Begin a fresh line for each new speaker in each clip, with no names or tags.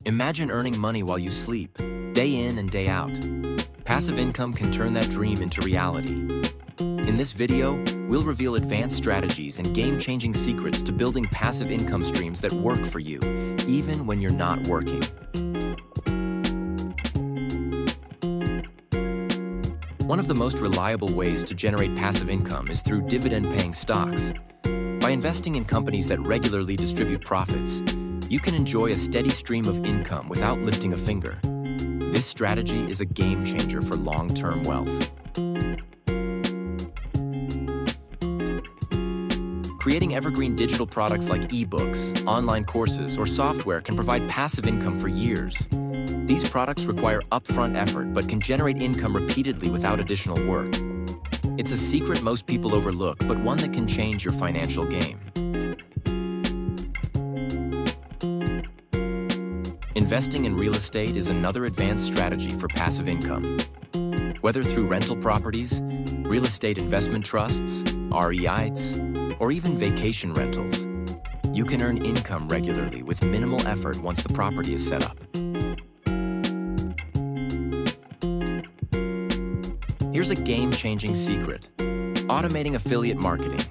Imagine earning money while you sleep, day in and day out. Passive income can turn that dream into reality. In this video, we'll reveal advanced strategies and game-changing secrets to building passive income streams that work for you, even when you're not working. One of the most reliable ways to generate passive income is through dividend-paying stocks. By investing in companies that regularly distribute profits, you can enjoy a steady stream of income without lifting a finger. This strategy is a game changer for long-term wealth. Creating evergreen digital products like ebooks, online courses, or software can provide passive income for years. These products require upfront effort but can generate income repeatedly without additional work. It's a secret most people overlook, but one that can change your financial game. Investing in real estate is another advanced strategy for passive income. Whether through rental properties, real estate investment trusts, REITs, or even vacation rentals, you can earn income regularly with minimal effort once the property is set up. Here's a game-changing secret: automating affiliate marketing.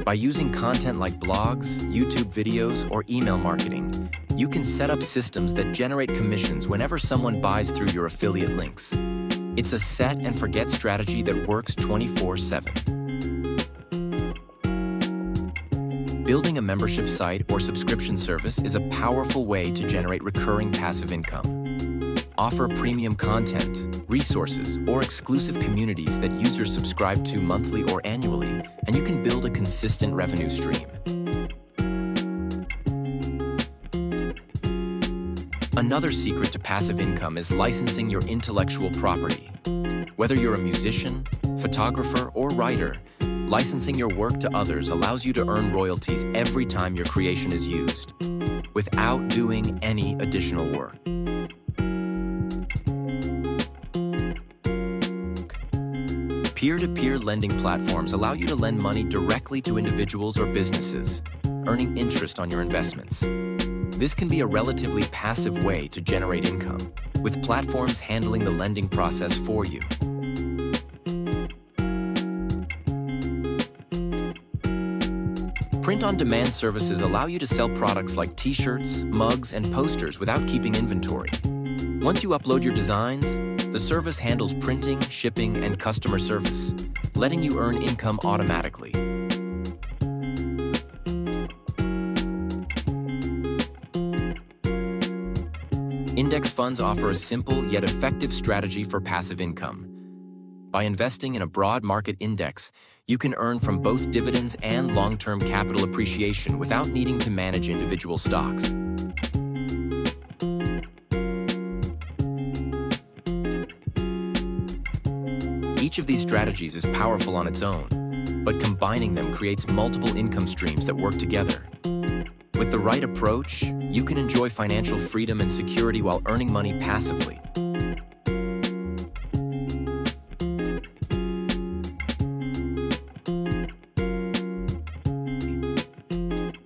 By using content like blogs, YouTube videos, or email marketing, you can set up systems that generate commissions whenever someone buys through your affiliate links. It's a set-and-forget strategy that works 24/7. Building a membership site or subscription service is a powerful way to generate recurring passive income. Offer premium content, resources, or exclusive communities that users subscribe to monthly or annually, and you can build a consistent revenue stream. Another secret to passive income is licensing your intellectual property. Whether you're a musician, photographer, or writer, licensing your work to others allows you to earn royalties every time your creation is used, without doing any additional work. Peer-to-peer lending platforms allow you to lend money directly to individuals or businesses, earning interest on your investments. This can be a relatively passive way to generate income, with platforms handling the lending process for you. Print-on-demand services allow you to sell products like t-shirts, mugs, and posters without keeping inventory. Once you upload your designs, the service handles printing, shipping, and customer service, letting you earn income automatically. Index funds offer a simple yet effective strategy for passive income. By investing in a broad market index, you can earn from both dividends and long-term capital appreciation without needing to manage individual stocks. Each of these strategies is powerful on its own, but combining them creates multiple income streams that work together. With the right approach, you can enjoy financial freedom and security while earning money passively.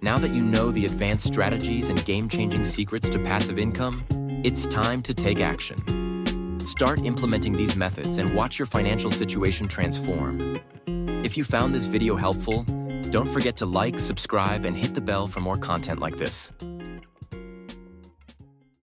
Now that you know the advanced strategies and game-changing secrets to passive income, it's time to take action. Start implementing these methods and watch your financial situation transform. If you found this video helpful, don't forget to like, subscribe, and hit the bell for more content like this.